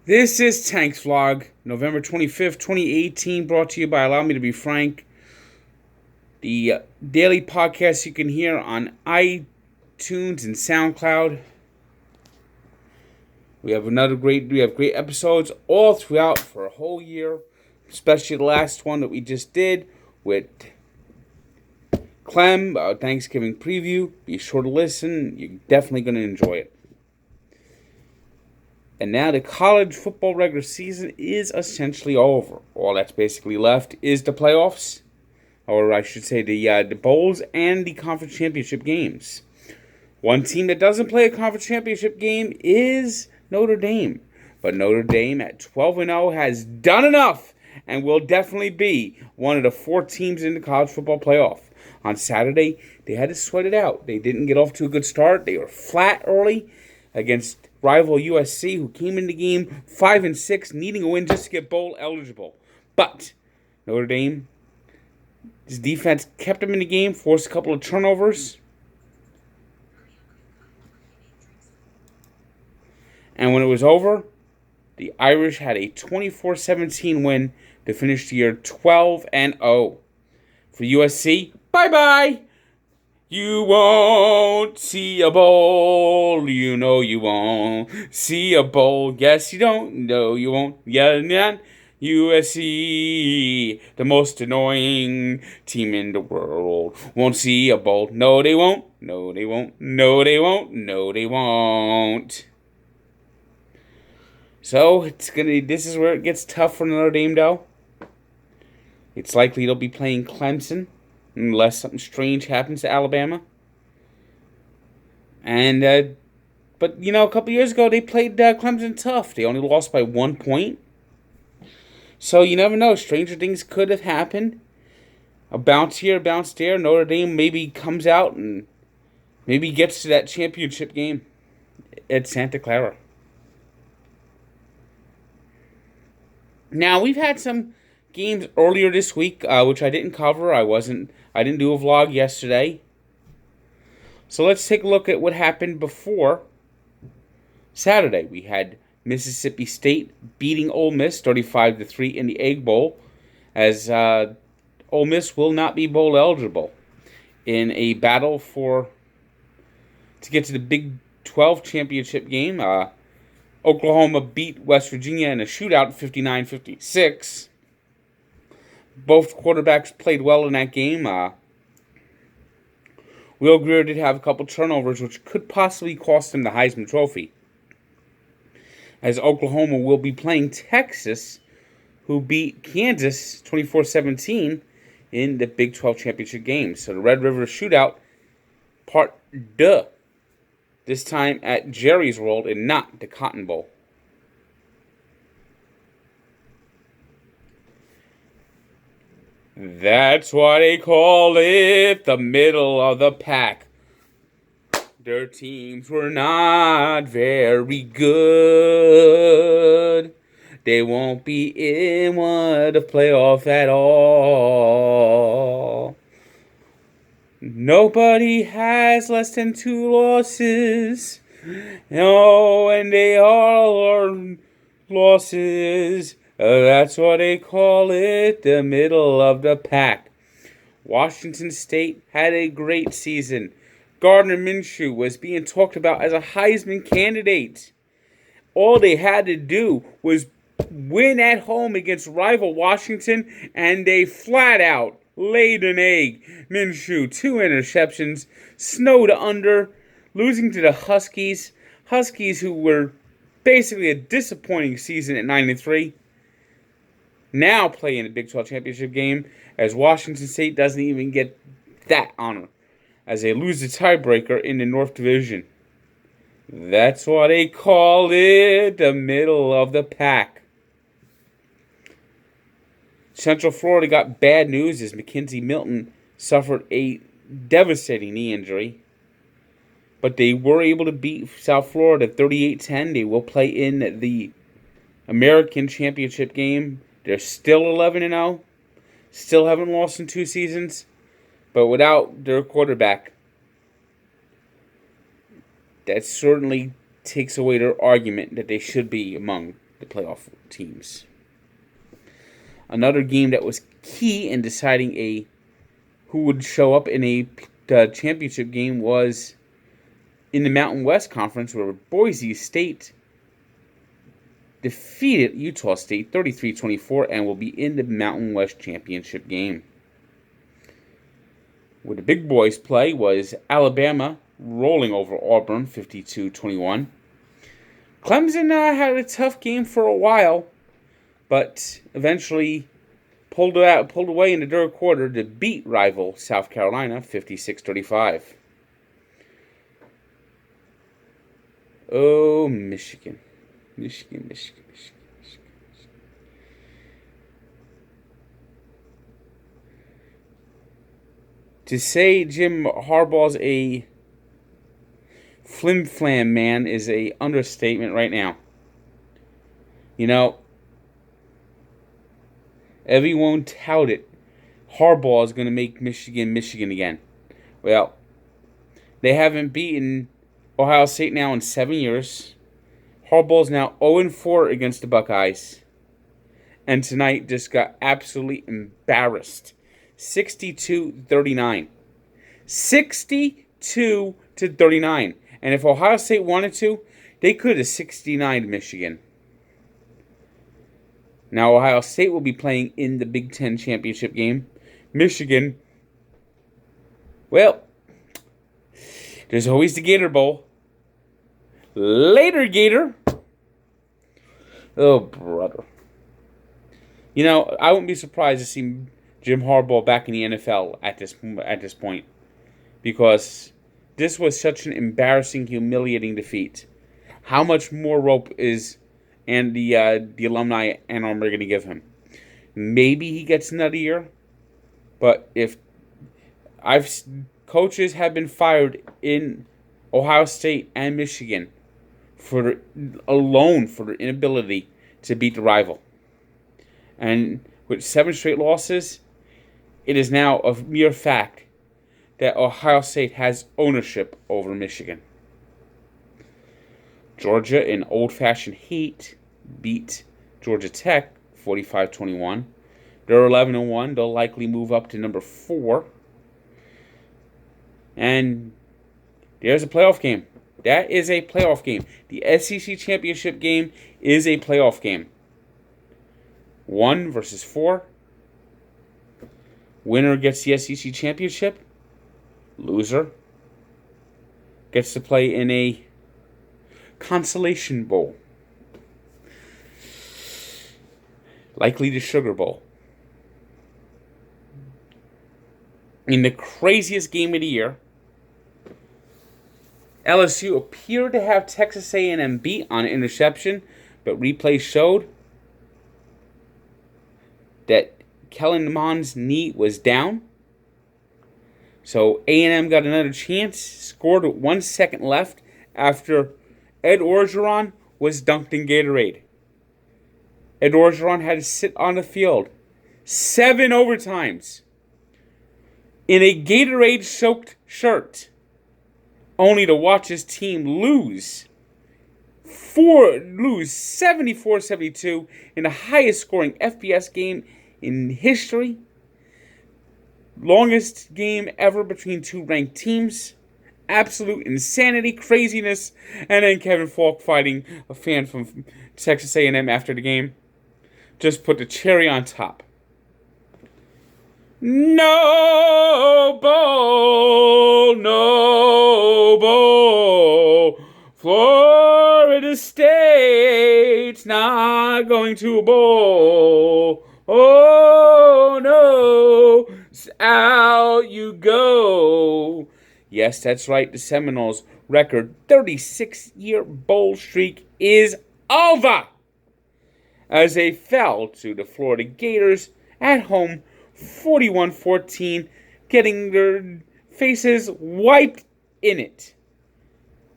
This is Tank's Vlog, November 25th, 2018, brought to you by Allow Me to Be Frank, the daily podcast you can hear on iTunes and SoundCloud. We have great episodes all throughout for a whole year, especially the last one that we just did with Clem, our Thanksgiving preview. Be sure to listen, you're definitely going to enjoy it. And now the college football regular season is essentially over. All that's basically left is the playoffs, or I should say the bowls and the conference championship games. One team that doesn't play a conference championship game is Notre Dame. But Notre Dame at 12-0 has done enough and will definitely be one of the 4 teams in the college football playoff. On Saturday, they had to sweat it out. They didn't get off to a good start. They were flat early against rival USC, who came in the game 5-6, needing a win just to get bowl eligible. But Notre Dame, his defense kept them in the game, forced a couple of turnovers. And when it was over, the Irish had a 24-17 win to finish the year 12-0. For USC, bye-bye. You won't see a bowl, you know you won't see a bowl. Yes, you don't, no, you won't. Yeah, yeah. USC, the most annoying team in the world, won't see a bowl. No, they won't. No, they won't. No, they won't. No, they won't. So this is where it gets tough for Notre Dame, though. It's likely they'll be playing Clemson unless something strange happens to Alabama. And but a couple years ago they played Clemson tough. They only lost by 1 point. So you never know. Stranger things could have happened. A bounce here, a bounce there. Notre Dame maybe comes out and maybe gets to that championship game at Santa Clara. Now we've had some games earlier this week, which I didn't cover. I didn't do a vlog yesterday. So let's take a look at what happened before Saturday. We had Mississippi State beating Ole Miss 35-3 in the Egg Bowl, as Ole Miss will not be bowl eligible in a battle to get to the Big 12 championship game. Oklahoma beat West Virginia in a shootout 59-56. Both quarterbacks played well in that game. Will Grier did have a couple turnovers, which could possibly cost him the Heisman Trophy, as Oklahoma will be playing Texas, who beat Kansas 24-17 in the Big 12 championship game. So the Red River Shootout, Part 2, this time at Jerry's World and not the Cotton Bowl. That's why they call it the middle of the pack. Their teams were not very good. They won't be in the playoff at all. Nobody has less than 2 losses. No, and they all are losses. That's what they call it, the middle of the pack. Washington State had a great season. Gardner Minshew was being talked about as a Heisman candidate. All they had to do was win at home against rival Washington, and they flat out laid an egg. Minshew, 2 interceptions, snowed under, losing to the Huskies. Huskies, who were basically a disappointing season at 9-3. Now play in the Big 12 championship game, as Washington State doesn't even get that honor, as they lose the tiebreaker in the North Division. That's why they call it the middle of the pack. Central Florida got bad news as McKenzie Milton suffered a devastating knee injury. But they were able to beat South Florida 38-10. They will play in the American Championship game. They're still 11-0. Still haven't lost in 2 seasons. But without their quarterback, that certainly takes away their argument that they should be among the playoff teams. Another game that was key in deciding who would show up in a championship game was in the Mountain West Conference, where Boise State defeated Utah State 33-24 and will be in the Mountain West Championship game. Where the big boys play was Alabama rolling over Auburn 52-21. Clemson had a tough game for a while, but eventually pulled away in the third quarter to beat rival South Carolina 56-35. Oh, Michigan. To say Jim Harbaugh's a flim-flam man is a understatement right now. You know, everyone touted Harbaugh is going to make Michigan again. Well, they haven't beaten Ohio State now in 7 years. Harbaugh's now 0-4 against the Buckeyes. And tonight just got absolutely embarrassed. 62-39. 62-39. And if Ohio State wanted to, they could have 69'd Michigan. Now Ohio State will be playing in the Big Ten championship game. Michigan, well, there's always the Gator Bowl. Later, Gator. Oh, brother. You know, I wouldn't be surprised to see Jim Harbaugh back in the NFL at this point, because this was such an embarrassing, humiliating defeat. How much more rope is and the alumni Ann Arbor going to give him? Maybe he gets another year, but if coaches have been fired in Ohio State and Michigan for their inability to beat the rival. And with 7 straight losses, it is now a mere fact that Ohio State has ownership over Michigan. Georgia, in old-fashioned heat, beat Georgia Tech 45-21. They're 11-1. They'll likely move up to number 4. And there's a playoff game. That is a playoff game. The SEC championship game is a playoff game. 1 versus 4. Winner gets the SEC championship. Loser gets to play in a consolation bowl. Likely the Sugar Bowl. In the craziest game of the year, LSU appeared to have Texas A&M beat on interception, but replay showed that Kellen Mond's knee was down. So A&M got another chance, scored with 1 second left after Ed Orgeron was dunked in Gatorade. Ed Orgeron had to sit on the field 7 overtimes in a Gatorade-soaked shirt, only to watch his team lose 74-72 in the highest scoring FBS game in history. Longest game ever between 2 ranked teams. Absolute insanity, craziness, and then Kevin Falk fighting a fan from Texas A&M after the game. Just put the cherry on top. No bowl, no bowl. Florida State's not going to a bowl. Oh no, out you go. Yes, that's right. The Seminoles' record 36-year bowl streak is over, as they fell to the Florida Gators at home 41-14, getting their faces wiped in it.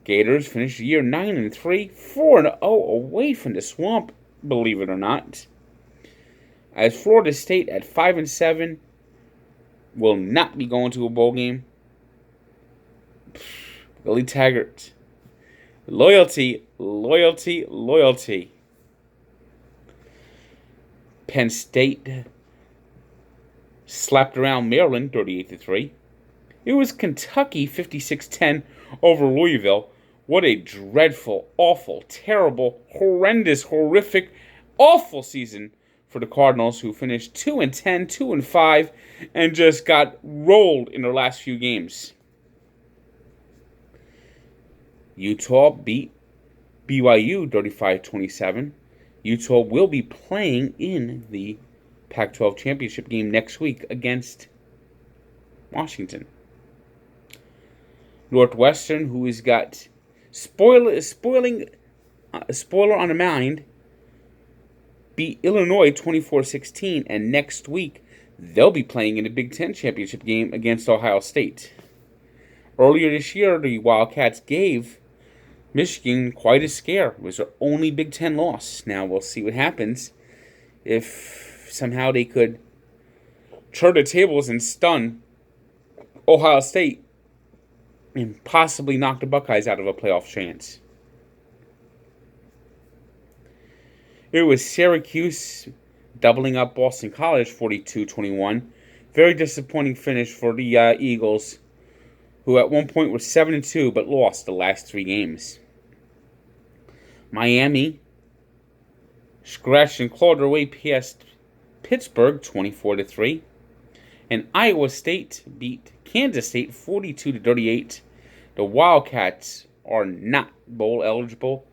Gators finished the year 9-3, 4-0 away from the swamp, believe it or not. As Florida State at 5-7 will not be going to a bowl game. Billy Taggart. Loyalty, loyalty, loyalty. Penn State slapped around Maryland 38-3. It was Kentucky 56-10 over Louisville. What a dreadful, awful, terrible, horrendous, horrific, awful season for the Cardinals, who finished 2-10, 2-5, and just got rolled in their last few games. Utah beat BYU 35-27. Utah will be playing in the Pac-12 championship game next week against Washington. Northwestern, who has got spoiler on the mind, beat Illinois 24-16, and next week they'll be playing in the Big Ten championship game against Ohio State. Earlier this year, the Wildcats gave Michigan quite a scare. It was their only Big Ten loss. Now we'll see what happens if somehow they could turn the tables and stun Ohio State and possibly knock the Buckeyes out of a playoff chance. It was Syracuse doubling up Boston College 42-21. Very disappointing finish for the Eagles, who at one point were 7-2 but lost the last 3 games. Miami scratched and clawed their way past Pittsburgh 24-3. And Iowa State beat Kansas State 42-38. The Wildcats are not bowl eligible,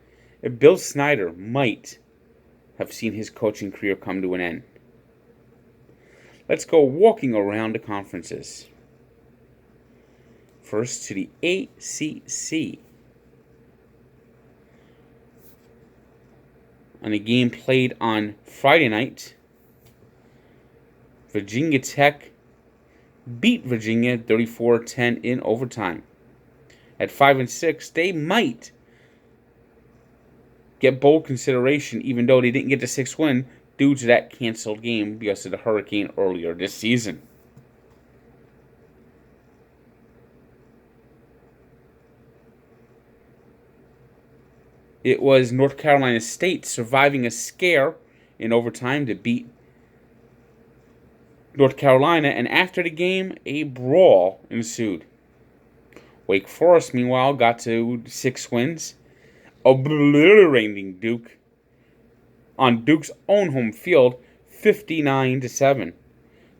and Bill Snyder might have seen his coaching career come to an end. Let's go walking around the conferences. First to the ACC. On a game played on Friday night, Virginia Tech beat Virginia 34-10 in overtime. At 5-6, they might get bowl consideration, even though they didn't get the 6th win due to that canceled game because of the hurricane earlier this season. It was North Carolina State surviving a scare in overtime to beat North Carolina, and after the game, a brawl ensued. Wake Forest, meanwhile, got to 6 wins, obliterating Duke on Duke's own home field, 59-7.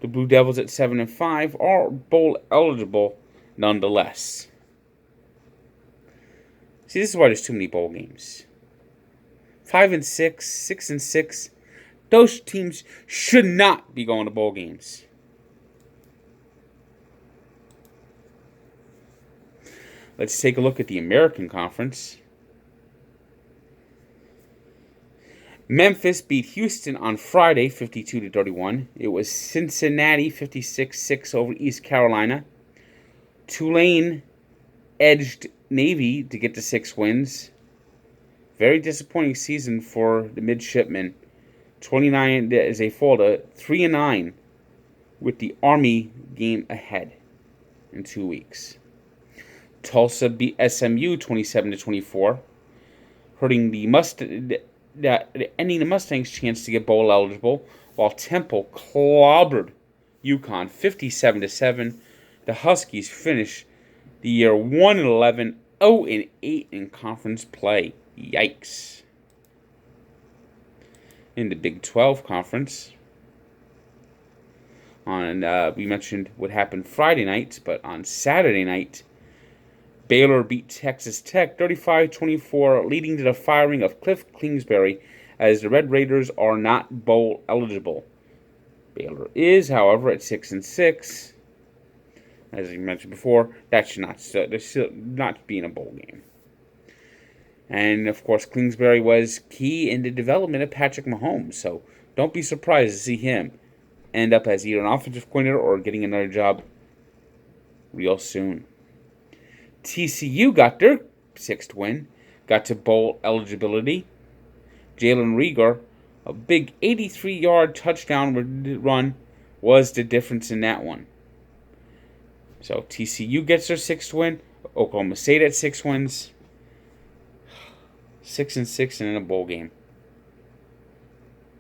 The Blue Devils at 7-5 are bowl eligible nonetheless. See, this is why there's too many bowl games. 5-6, 6-6. Those teams should not be going to bowl games. Let's take a look at the American Conference. Memphis beat Houston on Friday, 52-31. It was Cincinnati 56-6 over East Carolina. Tulane edged Navy to get to 6 wins. Very disappointing season for the midshipmen. 29 as they fall to 3-9 with the Army game ahead in 2 weeks. Tulsa beat SMU 27-24, hurting ending the Mustangs' chance to get bowl eligible, while Temple clobbered UConn 57-7. The Huskies finish the year 1-11, 0-8 in conference play. Yikes. In the Big 12 Conference, we mentioned what happened Friday night, but on Saturday night, Baylor beat Texas Tech 35-24, leading to the firing of Cliff Kingsbury, as the Red Raiders are not bowl eligible. Baylor is, however, at 6-6. As I mentioned before, that should not be in a bowl game. And, of course, Kingsbury was key in the development of Patrick Mahomes, so don't be surprised to see him end up as either an offensive coordinator or getting another job real soon. TCU got their 6th win, got to bowl eligibility. Jalen Reagor, a big 83-yard touchdown run, was the difference in that one. So TCU gets their 6th win. Oklahoma State at 6 wins. 6-6 and in a bowl game.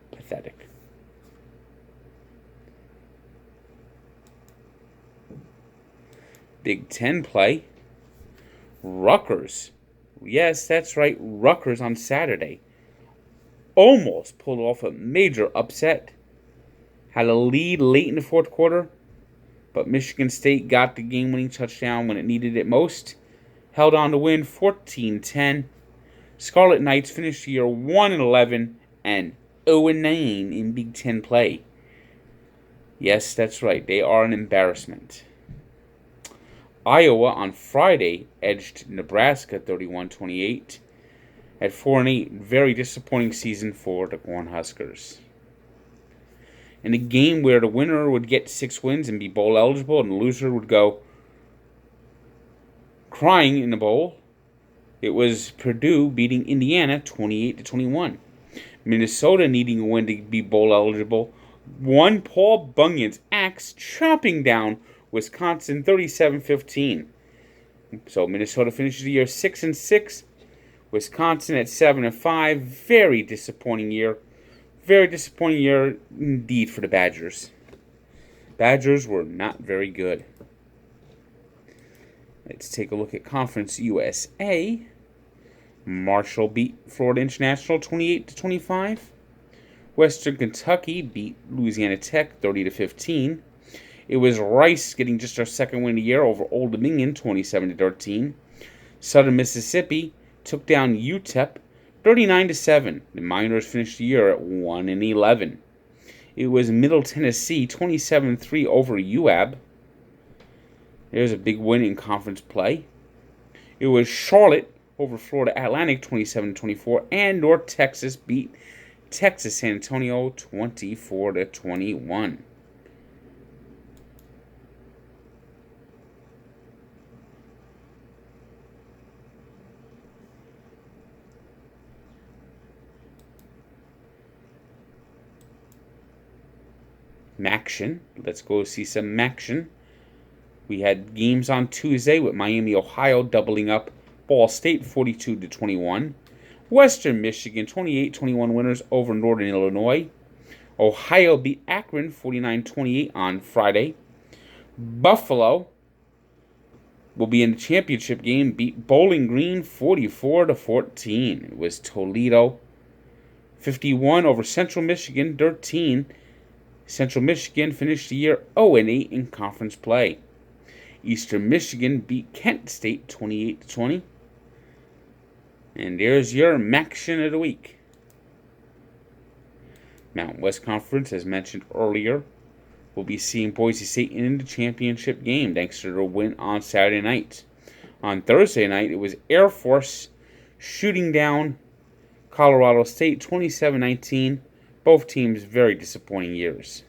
Pathetic. Big Ten play. Rutgers. Yes, that's right. Rutgers on Saturday. Almost pulled off a major upset. Had a lead late in the fourth quarter, but Michigan State got the game-winning touchdown when it needed it most. Held on to win 14-10. Scarlet Knights finished the year 1-11 and 0-9 in Big Ten play. Yes, that's right. They are an embarrassment. Iowa on Friday edged Nebraska 31-28. At 4-8, very disappointing season for the Cornhuskers. In a game where the winner would get 6 wins and be bowl eligible, and the loser would go crying in the bowl, it was Purdue beating Indiana 28-21. Minnesota needing a win to be bowl eligible won Paul Bunyan's axe, chopping down Wisconsin 37-15. So Minnesota finishes the year 6-6. Wisconsin at 7-5. Very disappointing year. Very disappointing year indeed for the Badgers. Badgers were not very good. Let's take a look at Conference USA. Marshall beat Florida International 28-25. Western Kentucky beat Louisiana Tech 30-15. It was Rice getting just their second win of the year over Old Dominion 27-13. Southern Mississippi took down UTEP 39-7. The Miners finished the year at 1-11. It was Middle Tennessee 27-3 over UAB. There's a big win in conference play. It was Charlotte over Florida Atlantic 27-24, and North Texas beat Texas San Antonio 24-21. Maction. Let's go see some Maction. We had games on Tuesday with Miami, Ohio doubling up Ball State 42-21. Western Michigan 28-21 winners over Northern Illinois. Ohio beat Akron 49-28 on Friday. Buffalo will be in the championship game, beat Bowling Green 44-14. It was Toledo 51 over Central Michigan 13. Central Michigan finished the year 0-8 in conference play. Eastern Michigan beat Kent State 28-20. And there's your Maction of the week. Mountain West Conference, as mentioned earlier, will be seeing Boise State in the championship game thanks to their win on Saturday night. On Thursday night, it was Air Force shooting down Colorado State 27-19. Both teams very disappointing years.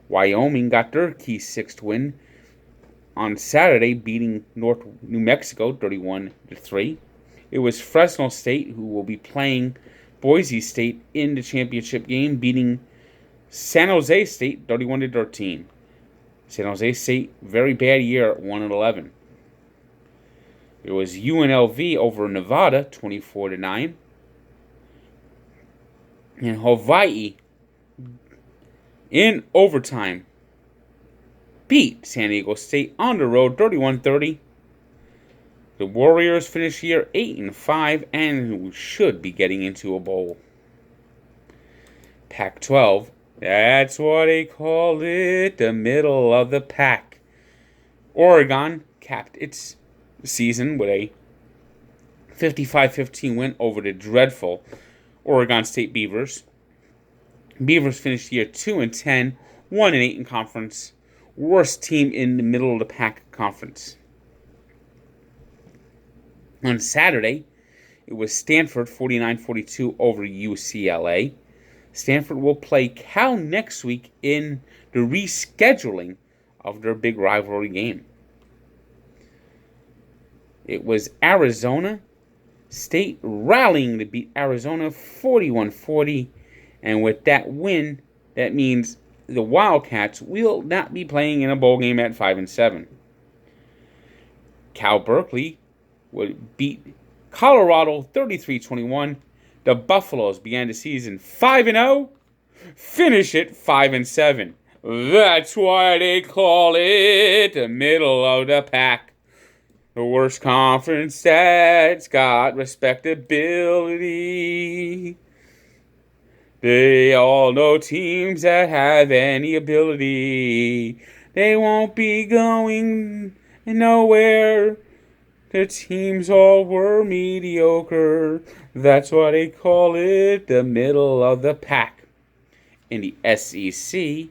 Wyoming got their key sixth win on Saturday, beating North New Mexico 31-3. It was Fresno State who will be playing Boise State in the championship game, beating San Jose State 31-13. San Jose State, very bad year at 1-11. It was UNLV over Nevada 24-9. And Hawaii, in overtime, beat San Diego State on the road 31-30. The Warriors finished here 8-5 and should be getting into a bowl. Pac-12, that's what they call it, the middle of the pack. Oregon capped its season with a 55-15 win over the dreadful Oregon State Beavers. Beavers finished the year 2-10, 1-8 in conference. Worst team in the middle of the pack conference. On Saturday, it was Stanford 49-42 over UCLA. Stanford will play Cal next week in the rescheduling of their big rivalry game. It was Arizona State rallying to beat Arizona 41-40. And with that win, that means the Wildcats will not be playing in a bowl game at 5-7. Cal Berkeley would beat Colorado 33-21. The Buffaloes began the season 5-0, finish it 5-7. That's why they call it the middle of the pack. The worst conference that's got respectability. They all know teams that have any ability. They won't be going nowhere. The teams all were mediocre. That's why they call it the middle of the pack. In the SEC,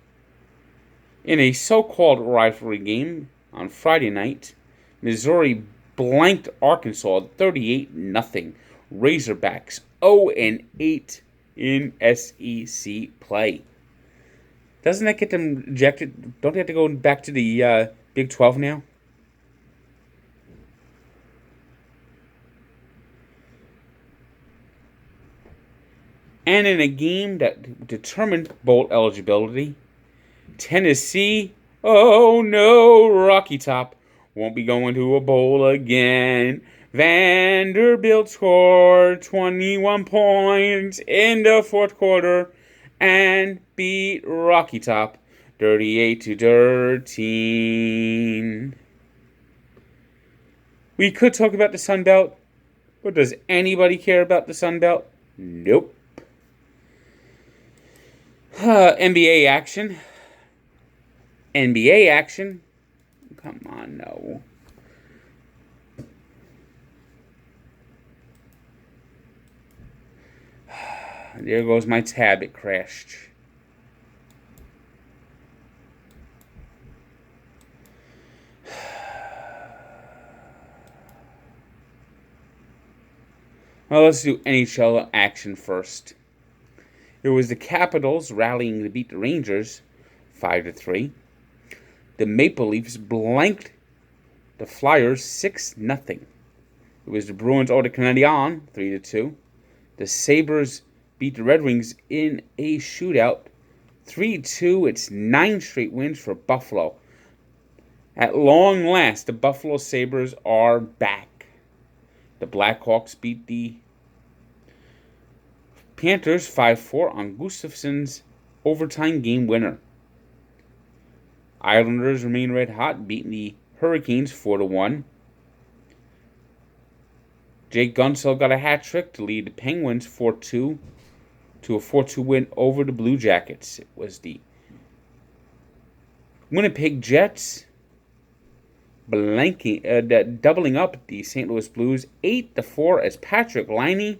in a so-called rivalry game on Friday night, Missouri blanked Arkansas 38-0. Razorbacks 0-8 in SEC play. Doesn't that get them ejected? Don't they have to go back to the Big 12 now? And in a game that determined bowl eligibility, Tennessee, oh no, Rocky Top, won't be going to a bowl again. Vanderbilt scored 21 points in the fourth quarter and beat Rocky Top 38-13. We could talk about the Sun Belt, but does anybody care about the Sun Belt? Nope. NBA action. NBA action. Come on, no. There goes my tab. It crashed. Well, let's do NHL action first. It was the Capitals rallying to beat the Rangers 5-3. The Maple Leafs blanked the Flyers 6-0. It was the Bruins over the Canadiens 3-2. The Sabres beat the Red Wings in a shootout 3-2. It's 9 straight wins for Buffalo. At long last, the Buffalo Sabres are back. The Blackhawks beat the Panthers 5-4 on Gustafsson's overtime game winner. Islanders remain red hot, beating the Hurricanes 4-1. Jake Gunsel got a hat trick to lead the Penguins 4-2 to a 4-2 win over the Blue Jackets. It was the Winnipeg Jets doubling up the St. Louis Blues 8-4 as Patrick Laine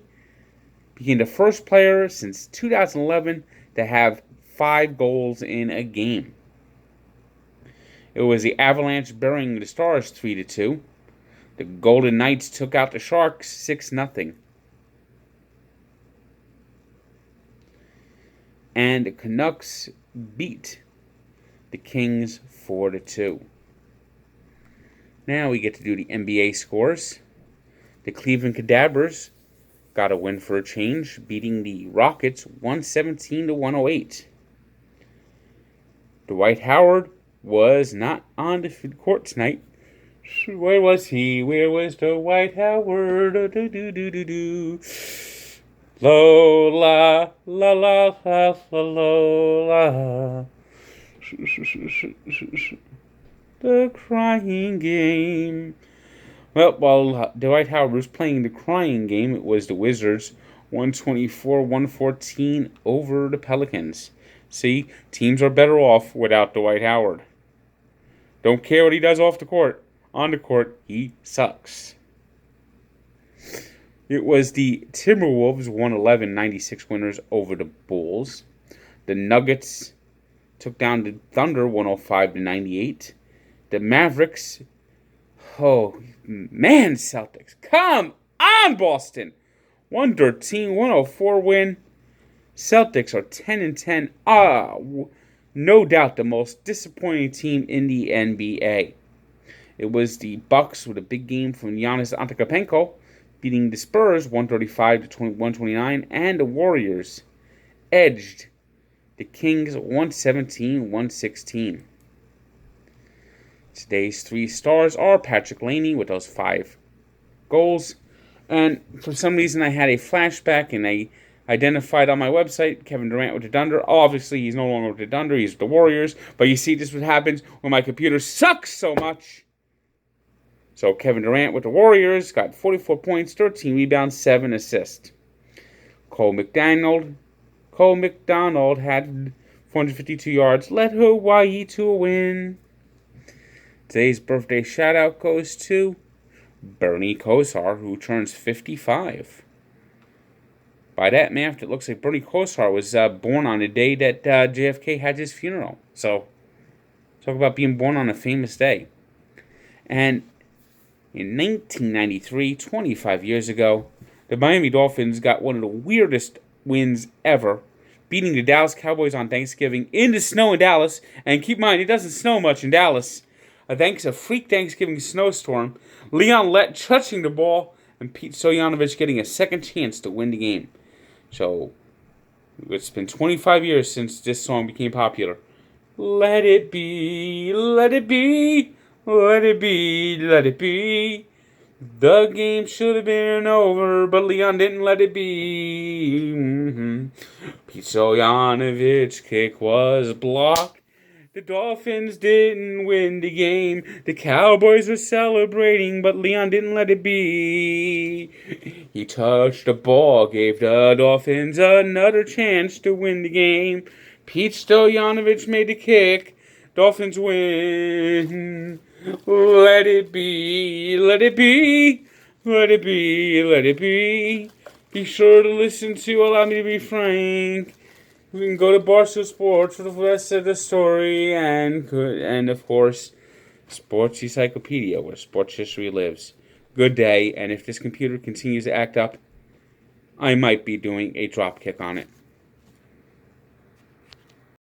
became the first player since 2011 to have 5 goals in a game. It was the Avalanche burying the Stars 3-2. The Golden Knights took out the Sharks 6-0. And the Canucks beat the Kings 4-2. Now we get to do the NBA scores. The Cleveland Cadabras got a win for a change, beating the Rockets 117-108. Dwight Howard was not on the court tonight. Where was he? Where was Dwight Howard? Lola, la la la la la. The crying game. Well, while Dwight Howard was playing the crying game, it was the Wizards 124-114 over the Pelicans. See, teams are better off without Dwight Howard. Don't care what he does off the court. On the court, he sucks. It was the Timberwolves 111-96 winners over the Bulls. The Nuggets took down the Thunder 105-98. The Mavericks, oh man, Celtics, come on, Boston, 113-104 win. Celtics are 10-10. No doubt the most disappointing team in the NBA. It was the Bucks with a big game from Giannis Antetokounmpo, beating the Spurs 135-129, and the Warriors edged the Kings 117-116. Today's 3 stars are Patrick Laine with those 5 goals. And for some reason I had a flashback and identified on my website, Kevin Durant with the Thunder. Obviously, he's no longer with the Thunder. He's with the Warriors. But you see, this is what happens when my computer sucks so much. So Kevin Durant with the Warriors got 44 points, 13 rebounds, 7 assists. Cole McDonald had 452 yards, led Hawaii to a win. Today's birthday shout-out goes to Bernie Kosar, who turns 55. By that math, it looks like Bernie Kosar was born on the day that JFK had his funeral. So, talk about being born on a famous day. And in 1993, 25 years ago, the Miami Dolphins got one of the weirdest wins ever, beating the Dallas Cowboys on Thanksgiving in the snow in Dallas. And keep in mind, it doesn't snow much in Dallas. Thanks to a freak Thanksgiving snowstorm, Leon Lett touching the ball, and Pete Stoyanovich getting a second chance to win the game. So, it's been 25 years since this song became popular. Let it be, let it be, let it be, let it be. The game should have been over, but Leon didn't let it be. Pete Stoyanovich kick was blocked. The Dolphins didn't win the game. The Cowboys were celebrating, but Leon didn't let it be. He touched the ball, gave the Dolphins another chance to win the game. Pete Stoyanovich made the kick. Dolphins win. Let it be, let it be, let it be, let it be. Be sure to listen to Allow Me to Be Frank. We can go to Barstool Sports for the rest of the story, and of course, Sports Encyclopedia, where sports history lives. Good day, and if this computer continues to act up, I might be doing a drop kick on it.